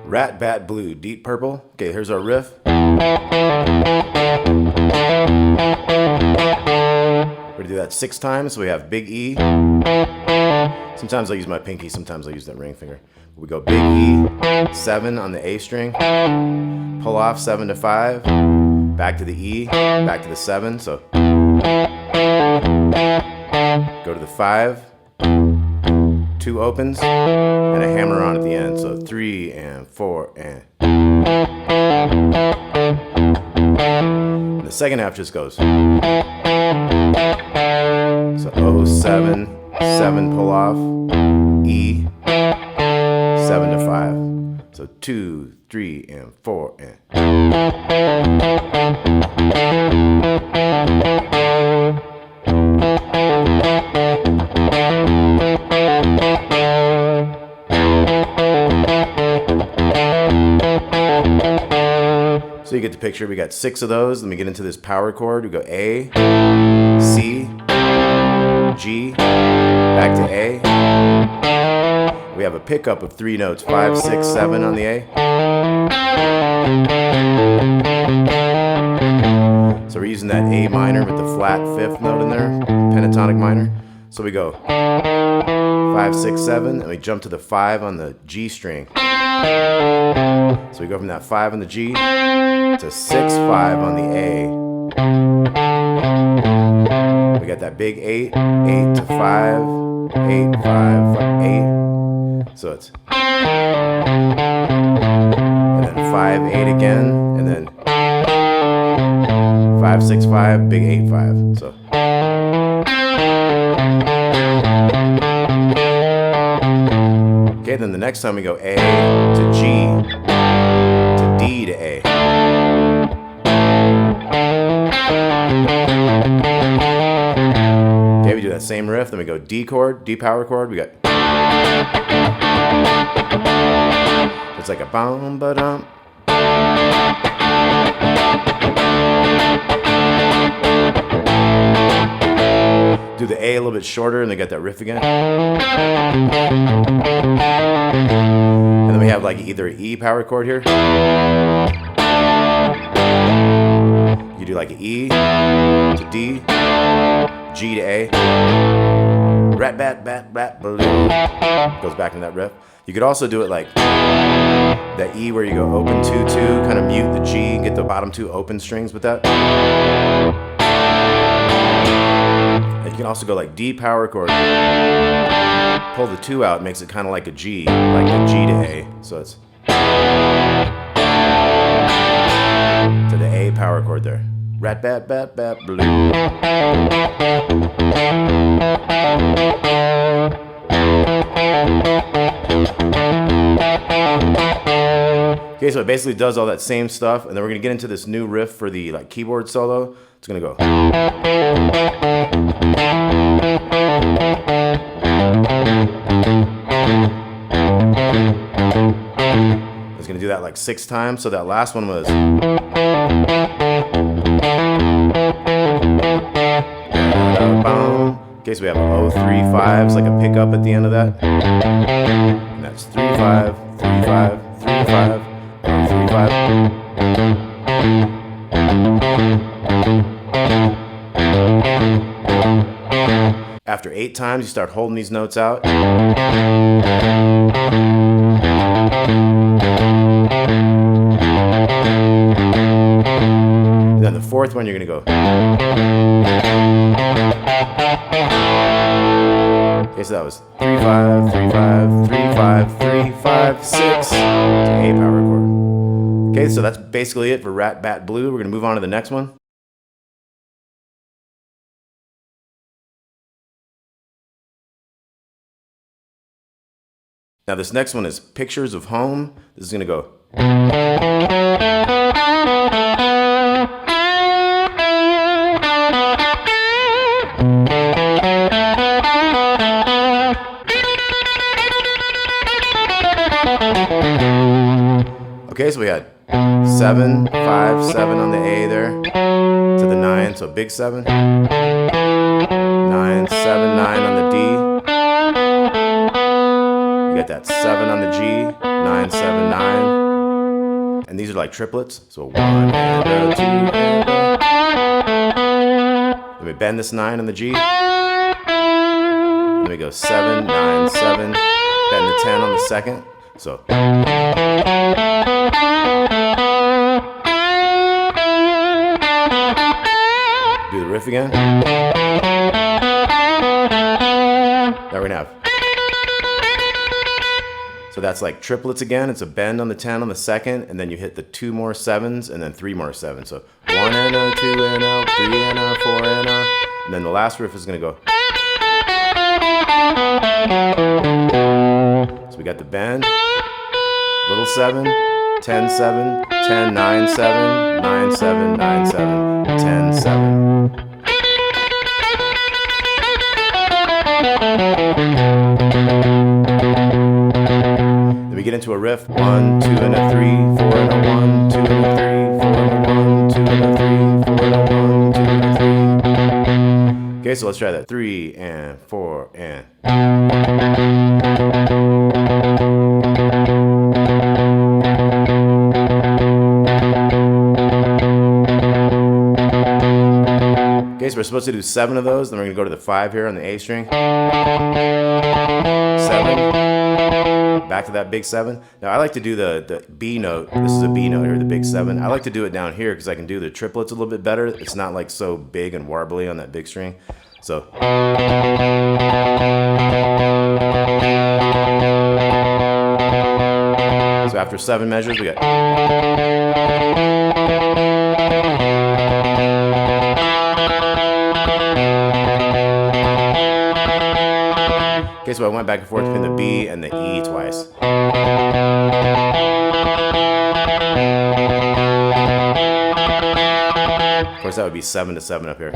Rat, bat, blue, deep purple. Okay, here's our riff. We're gonna do that 6 times. So we have big E. Sometimes I use my pinky, sometimes I use that ring finger. We go big E, 7 on the A string, pull off 7 to 5, back to the E, back to the 7. So go to the 5, 2 opens, and a hammer on at the end. So 3 and 4 and the second half just goes. So O, 7, 7 pull off, E, 7 to 5. So 2, 3 and 4 and so you get the picture. We got 6 of those. Then we get into this power chord. We go A, C, G, back to A. We have a pickup of 3 notes, 5, 6, 7 on the A. So we're using that A minor with the flat 5th note in there, pentatonic minor. So we go 5, 6, 7, and we jump to the 5 on the G string. So we go from that 5 on the G to 6, 5 on the A. We got that big 8, 8 to 5, 8, 5, 8. So it's and then 5, 8 again, and then 5, 6, 5, big 8, 5. So okay, then the next time we go A to G to D to A. Okay, we do that same riff, then we go D chord, D power chord. We got it's like a bum ba dum. Do the A a little bit shorter, and they got that riff again. And then we have like either an E power chord here. You do like an E to D, G to A. Rat, bat, bat, bat, balloon. Goes back in that riff. You could also do it like that E where you go open 2, 2, kind of mute the G and get the bottom 2 open strings with that. And you can also go like D power chord. Pull the 2 out, makes it kind of like a G, like a G to A. So it's to the A power chord there. Rat, bat, bat, bat, balloon. Okay, so it basically does all that same stuff, and then we're gonna get into this new riff for the like keyboard solo. It's gonna go. It's gonna do that like 6 times. So that last one was. Okay, so we have 0, 3, 5s, like a pickup at the end of that. And that's 3, 5, 3, 5, 3, 5, 3, 5. After 8 times, you start holding these notes out. And then the 4th one, you're gonna go. Okay, so that was 3/5, 3/5, 3/5, 3/5, 6 to A power chord. Okay, so that's basically it for Rat Bat Blue. We're gonna move on to the next one. Now this next one is Pictures of Home. This is gonna go. Okay, so we had 7, 5, 7 on the A there to the 9, so big 7. 9, 7, 9 on the D. You got that 7 on the G, 9, 7, 9. And these are like triplets, so 1 and a 2 and a. Then we bend this 9 on the G. Then we go 7, 9, 7. Bend the 10 on the second, so. Do the riff again. Now we're gonna have. So that's like triplets again. It's a bend on the 10 on the second, and then you hit the 2 more 7s, and then 3 more 7s. So 1 and a, 2 and a, 3 and a, 4 and a. And then the last riff is gonna go. So we got the bend, little 7, 10, 7, 10, 9, 7, 9, 7, 9, 7, 10, 7. Then we get into a riff, 1, 2 and a 3, 4 and a 1, 2 and a 3, 4 and a 1, 2 and a 3, 4 and a 1, 2 and a 3. Okay, so let's try that. 3 and 4 and. Okay, so we're supposed to do 7 of those, then we're going to go to the 5 here on the A string. 7. Back to that big 7. Now I like to do the B note. This is a B note here, the big 7. I like to do it down here because I can do the triplets a little bit better. It's not like so big and warbly on that big string. So. So after 7 measures, we got. Okay, so I went back and forth between the B and the E twice. Of course, that would be 7 to 7 up here.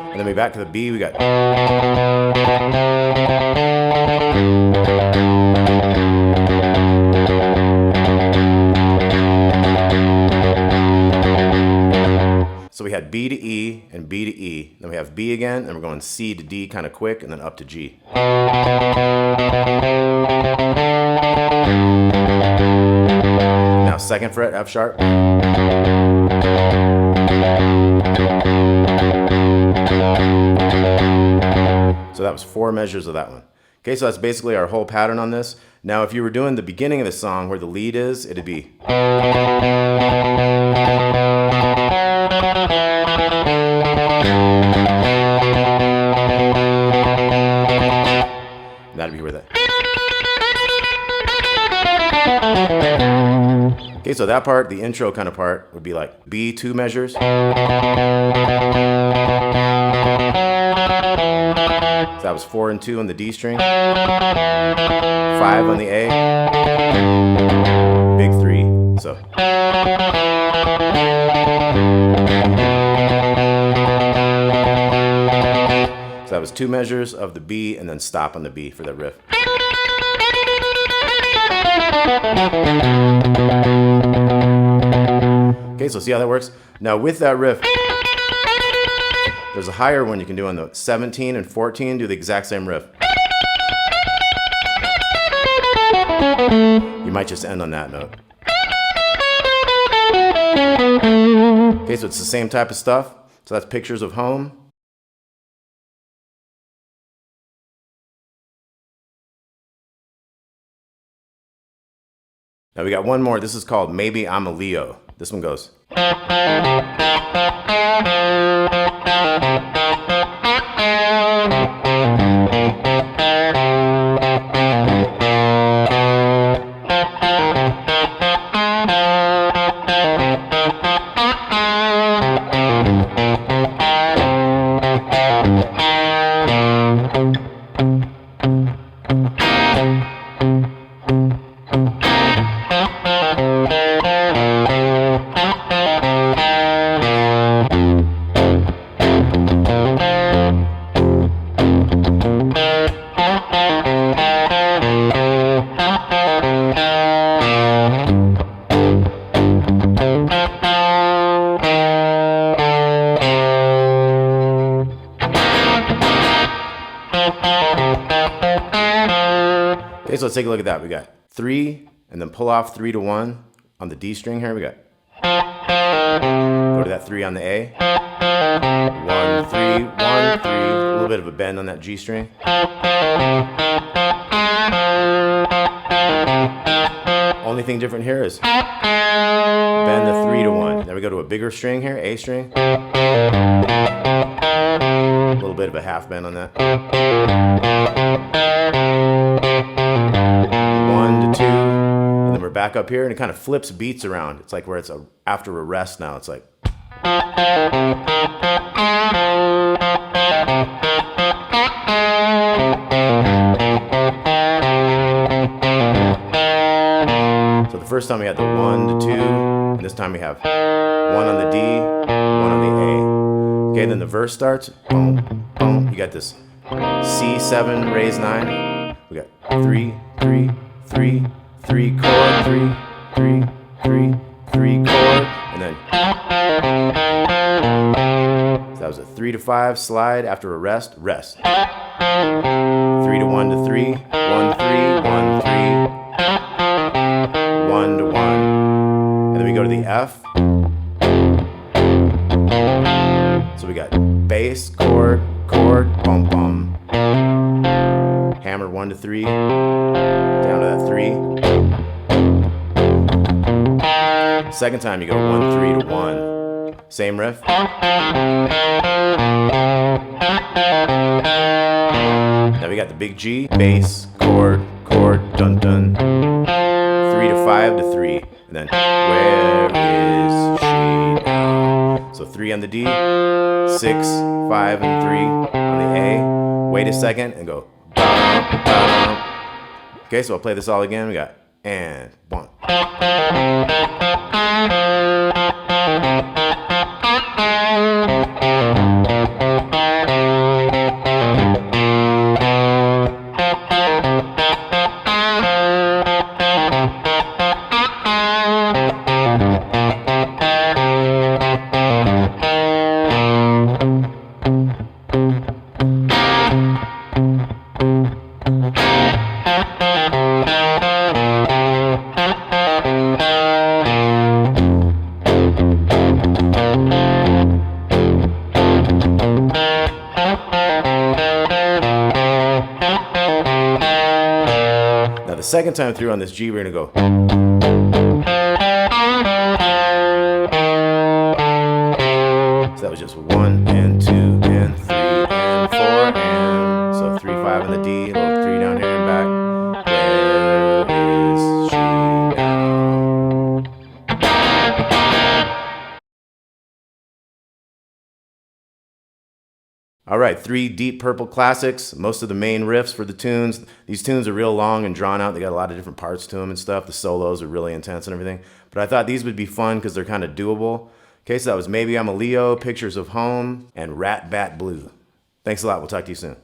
And then we back to the B, we got. So we had B to E and B to E. Then we have B again, and we're going C to D kind of quick, and then up to G. Now 2nd fret, F sharp. So that was 4 measures of that one. Okay, so that's basically our whole pattern on this. Now if you were doing the beginning of the song where the lead is, it'd be. That'd be where that. Okay, so that part, the intro kind of part, would be like B 2 measures. So that was 4 and 2 on the D string. 5 on the A. Big 3. So. So that was 2 measures of the B and then stop on the B for the riff. Okay, so see how that works? Now with that riff, there's a higher one you can do on the 17 and 14, do the exact same riff. You might just end on that note. Okay, so it's the same type of stuff. So that's Pictures of Home. Now we got one more. This is called Maybe I'm a Leo. This one goes. Okay, so let's take a look at that. We got 3, and then pull off 3 to 1 on the D string here. We got, go to that 3 on the A. 1, 3, 1, 3. A little bit of a bend on that G string. Only thing different here is bend the 3 to 1. Then we go to a bigger string here, A string. A little bit of a half bend on that. 1 to 2, and then we're back up here, and it kind of flips beats around. It's like where it's after a rest now. It's like. So the first time we had the 1 to 2, and this time we have 1 on the D, 1 on the A. Okay, then the verse starts. Boom, boom. You got this C7 raised 9. We got 3, 3, 3, 3 chord, 3, 3, 3, 3 chord, and then so that was a 3 to 5 slide after a rest, rest. 3 to 1 to 3, 1, 3, 1, 3, 1 to 1, and then we go to the F. So we got bass, chord, chord, bum bum. Hammer 1 to 3, down to that 3. Second time you go 1, 3 to 1. Same riff. Now we got the big G, bass, chord, chord, dun dun. 3 to 5 to 3. And then where is she now? So 3 on the D, 6, 5, and 3 on the A. Wait a second and go. Okay, so I'll play this all again. We got and 1. Now the second time through on this G, we're gonna go. So that was just 1 and 2 and 3 and 4 and so 3, 5 on the D, a little 3 down here and back. Where is she now? All right, 3 Deep Purple classics, most of the main riffs for the tunes. These tunes are real long and drawn out. They got a lot of different parts to them and stuff. The solos are really intense and everything. But I thought these would be fun because they're kind of doable. Okay, so that was Maybe I'm a Leo, Pictures of Home, and Rat Bat Blue. Thanks a lot. We'll talk to you soon.